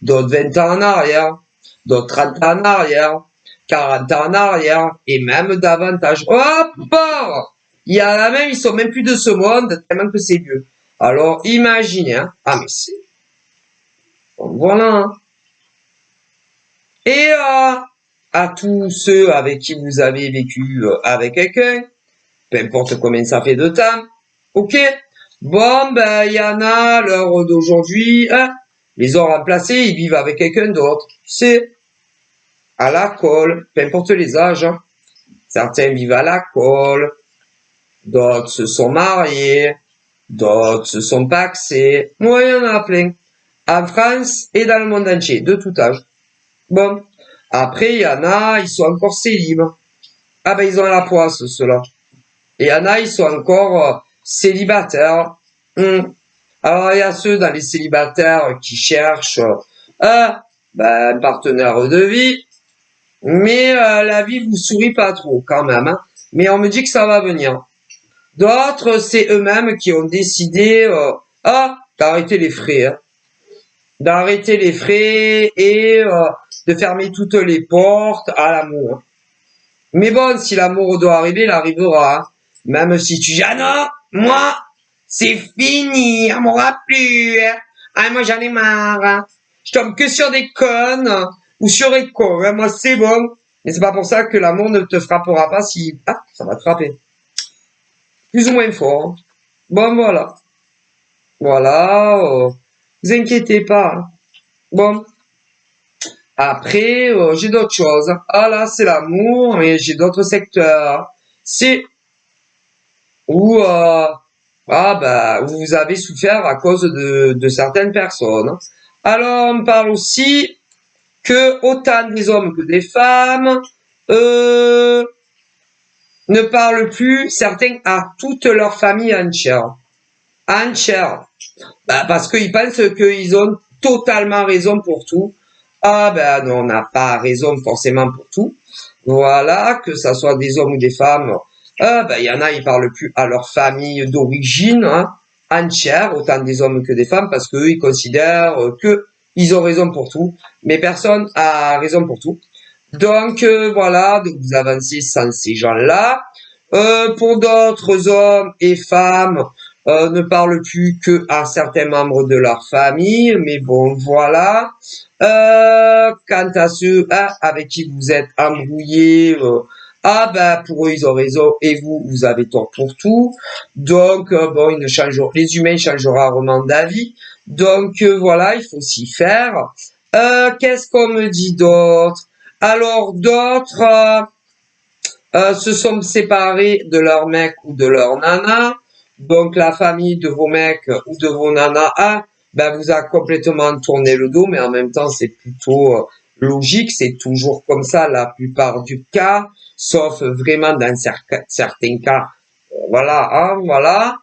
D'autres 20 ans en arrière. D'autres 30 ans en arrière. 40 ans en arrière. Et même davantage. Hop, hop. Il y en a même, ils sont même plus de ce monde, tellement que c'est vieux. Alors, imaginez, hein. Ah, mais c'est... Voilà, hein. Et à tous ceux avec qui vous avez vécu avec quelqu'un, peu importe combien ça fait de temps, ok. Bon, ben, il y en a, l'heure d'aujourd'hui, hein, les ont remplacés, ils vivent avec quelqu'un d'autre. C'est à la colle, peu importe les âges, hein. Certains vivent à la colle, d'autres se sont mariés, d'autres se sont paxés. Moi, il y en a plein. En France et dans le monde entier, de tout âge. Bon. Après, il y en a, ils sont encore célibes. Ah ben, ils ont la poisse, ceux-là. Et il y en a, ils sont encore célibataires. Alors, il y a ceux dans les célibataires qui cherchent un partenaire de vie. Mais la vie vous sourit pas trop, quand même. Hein. Mais on me dit que ça va venir. D'autres, c'est eux-mêmes qui ont décidé d'arrêter les frais. Hein. D'arrêter les frais et de fermer toutes les portes à l'amour. Mais bon, si l'amour doit arriver, il arrivera. Hein. Même si tu dis, ah non, moi, c'est fini, on m'aura plus. Hein. Ah, moi, j'en ai marre. Hein. Je tombe que sur des connes ou sur des cons. Hein. Moi, c'est bon. Mais c'est pas pour ça que l'amour ne te frappera pas si... Ah, ça va te frapper. Plus ou moins fort. Hein. Bon, voilà. Voilà. Vous inquiétez pas. Hein. Bon. Après, j'ai d'autres choses. Ah là, c'est l'amour, mais j'ai d'autres secteurs. C'est où vous avez souffert à cause de certaines personnes. Alors, on parle aussi que autant des hommes que des femmes ne parlent plus, certains à toute leur famille entière. Entière. Parce qu'ils pensent qu'ils ont totalement raison pour tout. Ah ben non, on n'a pas raison forcément pour tout. Voilà, que ça soit des hommes ou des femmes. Il y en a, ils parlent plus à leur famille d'origine hein, entière, autant des hommes que des femmes, parce qu'eux, ils considèrent que ils ont raison pour tout, mais personne a raison pour tout. Donc voilà, donc vous avancez sans ces gens-là. Pour d'autres hommes et femmes, ne parlent plus que à certains membres de leur famille, mais bon, voilà. Quant à ceux avec qui vous êtes embrouillés, pour eux ils ont raison et vous avez tort pour tout. Donc bon, les humains changent rarement d'avis. Donc voilà, il faut s'y faire. Qu'est-ce qu'on me dit d'autre? Alors d'autres se sont séparés de leur mec ou de leur nana. Donc la famille de vos mecs ou de vos nanas vous a complètement tourné le dos, mais en même temps c'est plutôt logique, c'est toujours comme ça la plupart du cas, sauf vraiment dans certains cas. Voilà, hein, voilà.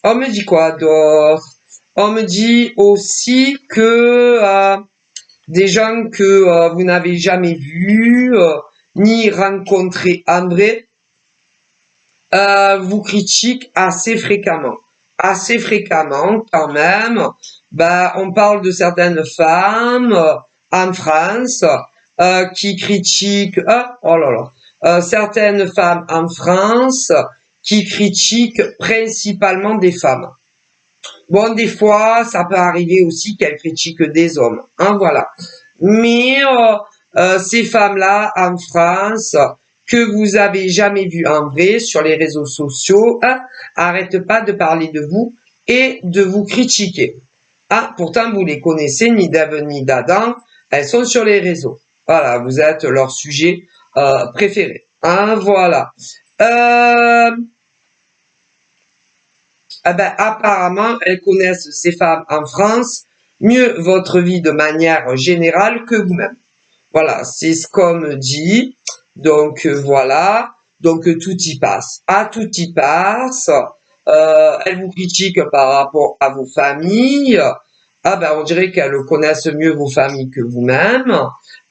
On me dit quoi d'autre? On me dit aussi que des gens que vous n'avez jamais vus ni rencontrés en vrai vous critiquent assez fréquemment. Assez fréquemment quand même. Bah, on parle de certaines femmes en France qui critiquent... oh là là. Certaines femmes en France qui critiquent principalement des femmes. Bon, des fois, ça peut arriver aussi qu'elles critiquent des hommes. Hein, voilà. Mais ces femmes-là en France que vous avez jamais vues en vrai sur les réseaux sociaux, arrêtent pas de parler de vous et de vous critiquer. Ah, pourtant, vous les connaissez ni d'Ève ni d'Adam. Elles sont sur les réseaux. Voilà, vous êtes leur sujet préféré. Hein, voilà. Apparemment, elles connaissent ces femmes en France mieux votre vie de manière générale que vous-même. Voilà, c'est ce qu'on me dit. Donc voilà, donc tout y passe. Tout y passe. Elles vous critiquent par rapport à vos familles. On dirait qu'elles connaissent mieux vos familles que vous-même.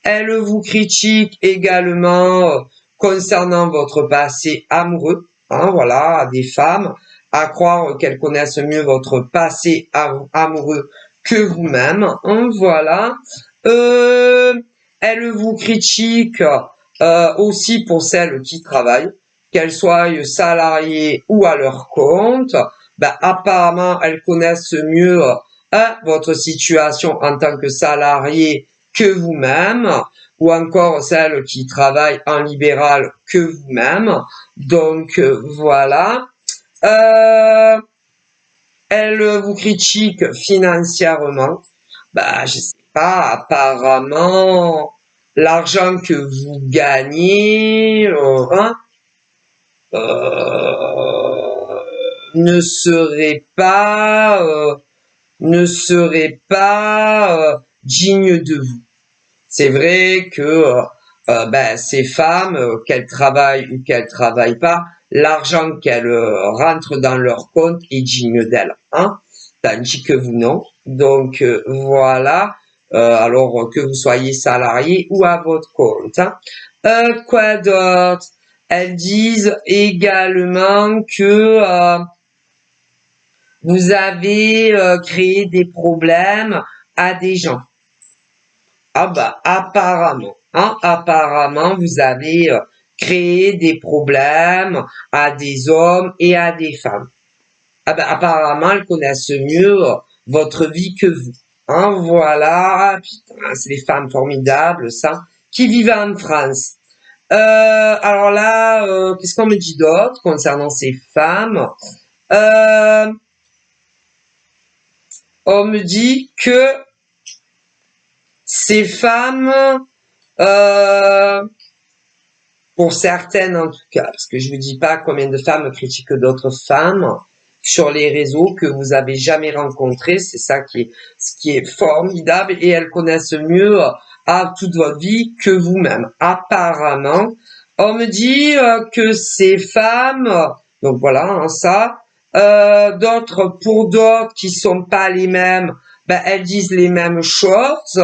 Elles vous critiquent également concernant votre passé amoureux. Hein, voilà, des femmes, à croire qu'elles connaissent mieux votre passé amoureux que vous-même. Hein, voilà. Elles vous critiquent aussi pour celles qui travaillent, qu'elles soient salariées ou à leur compte. Apparemment, elles connaissent mieux votre situation en tant que salarié que vous-même, ou encore celles qui travaillent en libéral que vous-même. Donc voilà. Elles vous critiquent financièrement. Je sais pas, apparemment, l'argent que vous gagnez ne serait pas digne de vous. C'est vrai que ces femmes, qu'elles travaillent ou qu'elles travaillent pas, l'argent qu'elles rentrent dans leur compte est digne d'elles, hein, tandis que vous non. Donc voilà, alors que vous soyez salarié ou à votre compte. Hein. Quoi d'autre? Elles disent également que vous avez créé des problèmes à des gens. Apparemment, hein, apparemment, vous avez créé des problèmes à des hommes et à des femmes. Apparemment, elles connaissent mieux votre vie que vous. Hein, voilà, putain, c'est des femmes formidables, ça, qui vivent en France. Alors là, qu'est-ce qu'on me dit d'autre concernant ces femmes? On me dit que ces femmes, pour certaines en tout cas, parce que je vous dis pas combien de femmes critiquent d'autres femmes sur les réseaux que vous avez jamais rencontrées, c'est ça ce qui est formidable, et elles connaissent mieux toute votre vie que vous-même. Apparemment, on me dit que ces femmes, donc voilà, hein, ça, pour d'autres qui sont pas les mêmes, elles disent les mêmes choses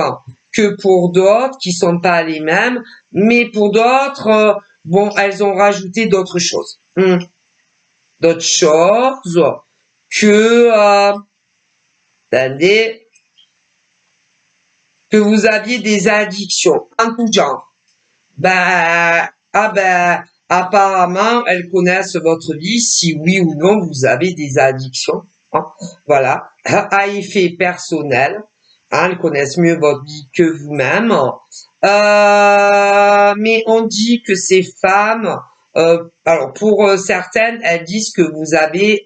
que pour d'autres qui sont pas les mêmes, mais pour d'autres, elles ont rajouté d'autres choses. D'autres choses que, attendez, que vous aviez des addictions en tout genre. Apparemment, elles connaissent votre vie, si oui ou non vous avez des addictions. Hein, voilà, à effet personnel. Hein, elles connaissent mieux votre vie que vous-même. Mais on dit que ces femmes, alors pour certaines, elles disent que vous avez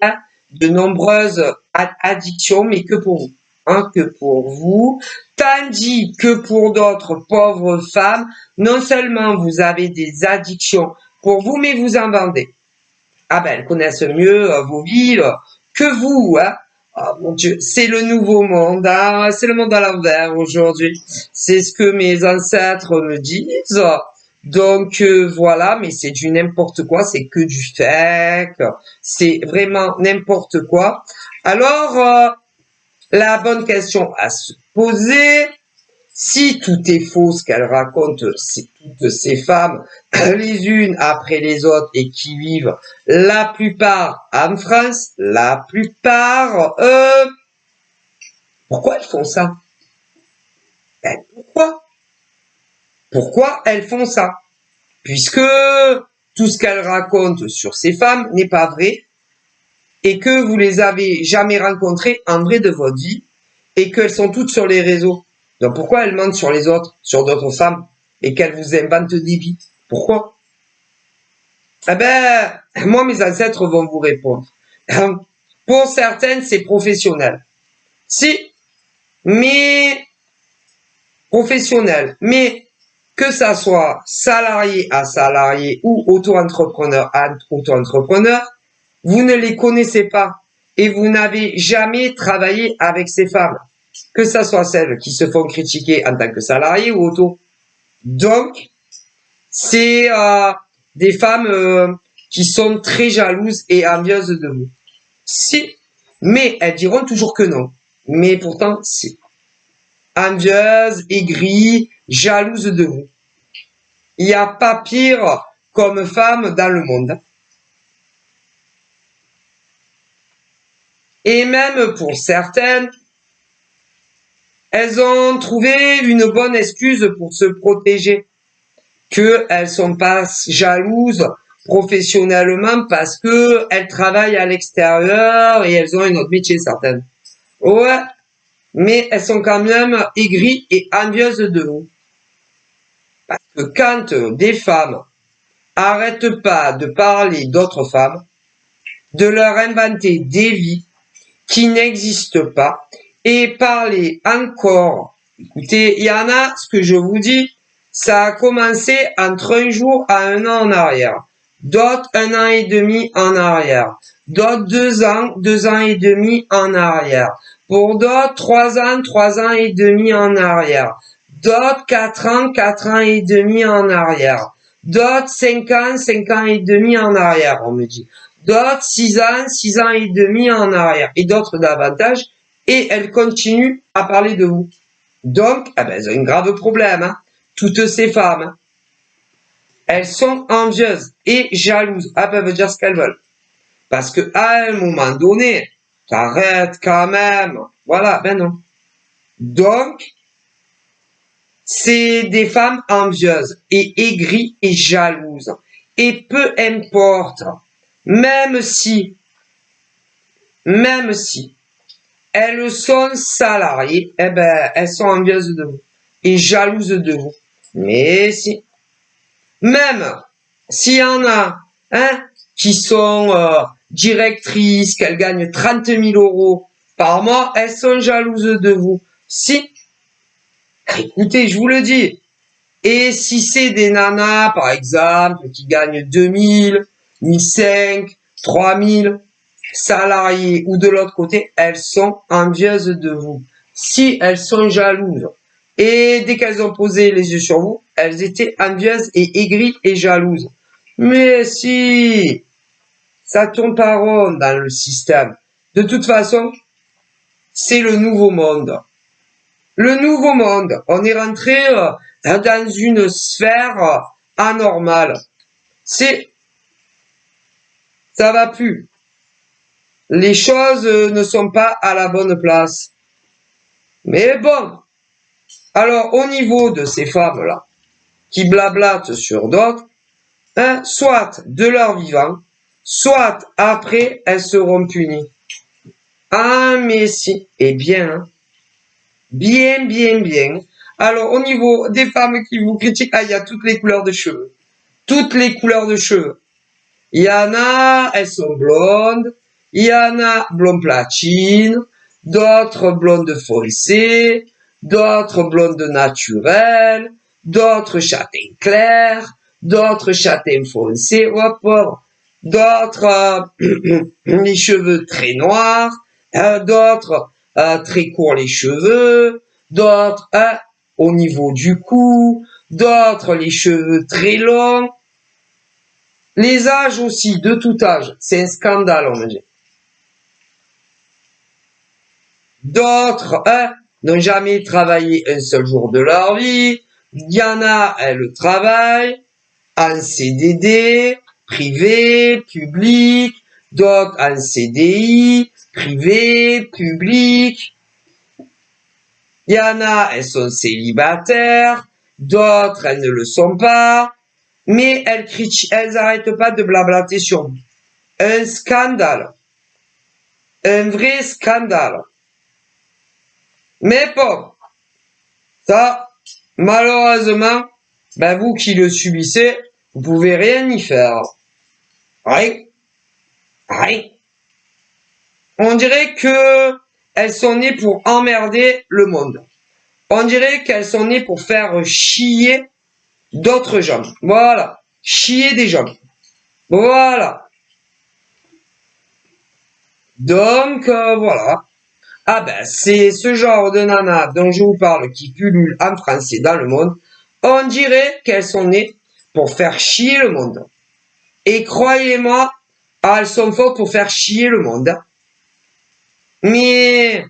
de nombreuses addictions, mais que pour vous. Hein, que pour vous. Tandis que pour d'autres pauvres femmes, non seulement vous avez des addictions pour vous, mais vous en vendez. Elles connaissent mieux vos vies que vous. Hein. Oh mon Dieu, c'est le nouveau monde, c'est le monde à l'envers aujourd'hui. C'est ce que mes ancêtres me disent. Donc voilà, mais c'est du n'importe quoi, c'est que du fake, c'est vraiment n'importe quoi. Alors, la bonne question à se poser, si tout est faux, ce qu'elles racontent, c'est toutes ces femmes, les unes après les autres, et qui vivent la plupart en France, la plupart, pourquoi elles font ça? Ben, pourquoi? Pourquoi elles font ça? Puisque tout ce qu'elles racontent sur ces femmes n'est pas vrai, et que vous les avez jamais rencontrées en vrai de votre vie, et qu'elles sont toutes sur les réseaux. Donc pourquoi elles mentent sur les autres, sur d'autres femmes, et qu'elles vous inventent des vies? Pourquoi? Eh ben, moi, mes ancêtres vont vous répondre. Pour certaines, c'est professionnel. Si, mais professionnel, mais que ça soit salarié à salarié ou auto-entrepreneur à auto-entrepreneur, vous ne les connaissez pas et vous n'avez jamais travaillé avec ces femmes, que ça soit celles qui se font critiquer en tant que salarié ou auto. Donc, c'est des femmes qui sont très jalouses et envieuses de vous. Si, mais elles diront toujours que non. Mais pourtant, si. Envieuses, aigries, jalouses de vous. Il n'y a pas pire comme femme dans le monde. Et même pour certaines, elles ont trouvé une bonne excuse pour se protéger. Qu'elles sont pas jalouses professionnellement parce que elles travaillent à l'extérieur et elles ont un autre métier, certaines. Ouais, mais elles sont quand même aigries et envieuses de vous. Parce que quand des femmes arrêtent pas de parler d'autres femmes, de leur inventer des vies qui n'existent pas, et parler encore, écoutez, il y en a, ce que je vous dis, ça a commencé entre un jour à un an en arrière, d'autres 1 an et demi en arrière, d'autres 2 ans et demi en arrière, pour d'autres 3 ans et demi en arrière, d'autres 4 ans et demi en arrière, d'autres 5 ans et demi en arrière, on me dit, d'autres 6 ans et demi en arrière, et d'autres davantage, et elles continuent à parler de vous. Donc, eh ben, elles ont un grave problème, hein. Toutes ces femmes, elles sont envieuses et jalouses. Elles peuvent dire ce qu'elles veulent. Parce que à un moment donné, t'arrêtes quand même. Voilà, ben non. Donc, c'est des femmes envieuses et aigries et jalouses. Et peu importe, même si elles sont salariées, eh ben, elles sont envieuses de vous et jalouses de vous. Mais si, même s'il y en a, hein, qui sont directrices, qu'elles gagnent 30 000 € par mois, elles sont jalouses de vous. Si, écoutez, je vous le dis. Et si c'est des nanas, par exemple, qui gagnent 2000, 1005, 3000 salariés ou de l'autre côté, elles sont envieuses de vous. Si elles sont jalouses, et dès qu'elles ont posé les yeux sur vous, elles étaient envieuses et aigries et jalouses. Mais si, ça tourne pas rond dans le système. De toute façon, c'est le nouveau monde. Le nouveau monde, on est rentré dans une sphère anormale. Ça va plus. Les choses ne sont pas à la bonne place. Mais bon, alors au niveau de ces femmes-là, qui blablatent sur d'autres, hein, soit de leur vivant, soit après, elles seront punies. Ah, mais si, eh bien, hein, bien, bien, bien. Alors, au niveau des femmes qui vous critiquent, il y a toutes les couleurs de cheveux. Toutes les couleurs de cheveux. Il y en a, elles sont blondes. Il y en a blonde platine. D'autres blondes foncées. D'autres blondes naturelles. D'autres châtain clair. D'autres châtain foncé. D'autres, les cheveux très noirs. D'autres, très courts les cheveux. D'autres, au niveau du cou, d'autres les cheveux très longs. Les âges aussi, de tout âge, c'est un scandale, on me dit. D'autres, n'ont jamais travaillé un seul jour de leur vie. Il y en a, elles travaillent en CDD, privé, public, d'autres en CDI, privé, public. Il y en a, elles sont célibataires, d'autres, elles ne le sont pas, mais elles arrêtent pas de blablater sur nous. Un scandale. Un vrai scandale. Mais bon, ça, malheureusement, ben vous qui le subissez, vous pouvez rien y faire. Rien. Rien. On dirait que elles sont nées pour emmerder le monde. On dirait qu'elles sont nées pour faire chier d'autres gens. Voilà. Chier des gens. Voilà. Donc, voilà. Ah ben, c'est ce genre de nana dont je vous parle qui pullule en français dans le monde. On dirait qu'elles sont nées pour faire chier le monde. Et croyez-moi, elles sont fortes pour faire chier le monde. Mais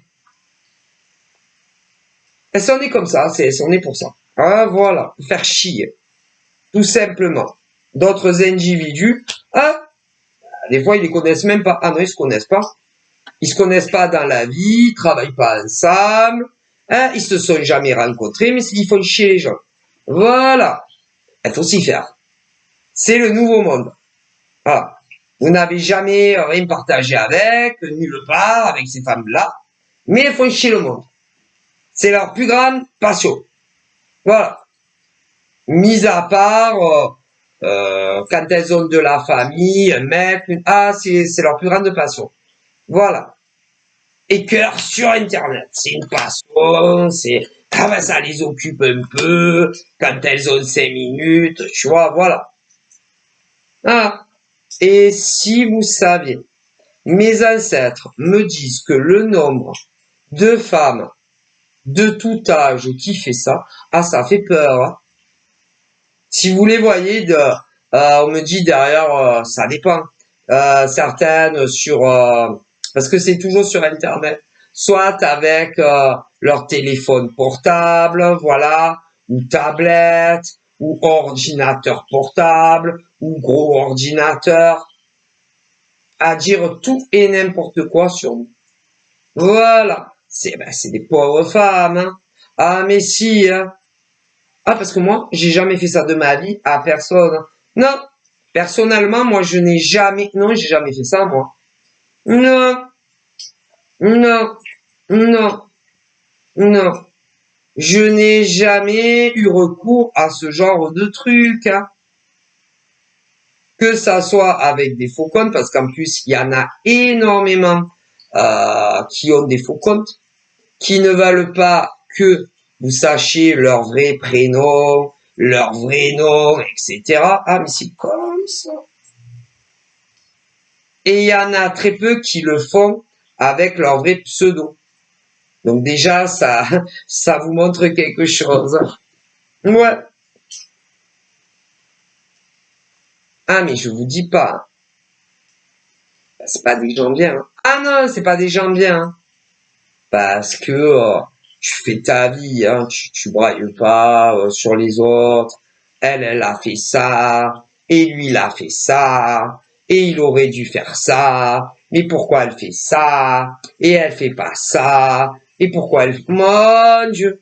elles sont nées comme ça, elles sont nées pour ça. Ah, voilà, pour faire chier. Tout simplement. D'autres individus, des fois ils les connaissent même pas. Ah non, ils se connaissent pas. Ils se connaissent pas dans la vie, ils travaillent pas ensemble, ils se sont jamais rencontrés, mais ils font chier les gens. Voilà. Il faut s'y faire. C'est le nouveau monde. Voilà. Vous n'avez jamais rien partagé avec, nulle part, avec ces femmes-là, mais elles font chier le monde. C'est leur plus grande passion. Voilà. Mis à part, quand elles ont de la famille, un mec, c'est leur plus grande passion. Voilà. Et cœur sur Internet. C'est une passion, ça les occupe un peu, quand elles ont 5 minutes, tu vois, voilà. Et si vous saviez, mes ancêtres me disent que le nombre de femmes de tout âge qui fait ça, ça fait peur. Si vous les voyez, on me dit derrière, ça dépend. Certaines sur, parce que c'est toujours sur Internet, soit avec leur téléphone portable, voilà, ou tablette, ou ordinateur portable, ou gros ordinateur, à dire tout et n'importe quoi sur nous. Voilà, c'est des pauvres femmes. Hein. Ah mais si, hein. Parce que moi, j'ai jamais fait ça de ma vie à personne. Non, personnellement, moi, j'ai jamais fait ça, moi. Non, non, non, non. Je n'ai jamais eu recours à ce genre de truc. Hein. Que ça soit avec des faux comptes, parce qu'en plus, il y en a énormément qui ont des faux comptes, qui ne veulent pas que vous sachiez leur vrai prénom, leur vrai nom, etc. Ah, mais c'est comme ça. Et il y en a très peu qui le font avec leur vrai pseudo. Donc déjà, ça vous montre quelque chose. Ouais. Ah, mais je vous dis pas. C'est pas des gens bien. Hein. Ah non, c'est pas des gens bien. Hein. Parce que tu fais ta vie, hein, tu brailles pas sur les autres. Elle a fait ça, et lui, il a fait ça, et il aurait dû faire ça, mais pourquoi elle fait ça, et elle fait pas ça, et pourquoi elle... Mon Dieu!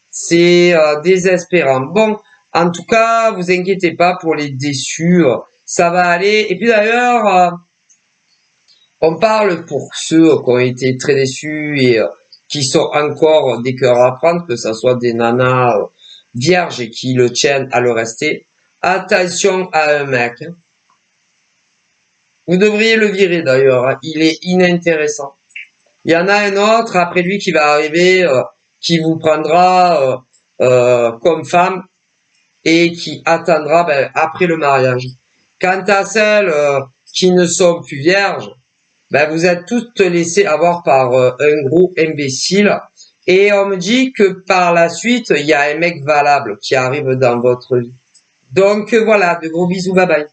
C'est désespérant. Bon, en tout cas, vous inquiétez pas pour les déçus, ça va aller. Et puis d'ailleurs... on parle pour ceux qui ont été très déçus et qui sont encore des cœurs à prendre, que ce soit des nanas vierges et qui le tiennent à le rester. Attention à un mec. Vous devriez le virer d'ailleurs, hein. Il est inintéressant. Il y en a un autre après lui qui va arriver, qui vous prendra comme femme et qui attendra après le mariage. Quant à celles qui ne sont plus vierges, vous êtes toutes laissées avoir par un gros imbécile Et on me dit que par la suite, il y a un mec valable qui arrive dans votre vie. Donc voilà, de gros bisous, bye bye.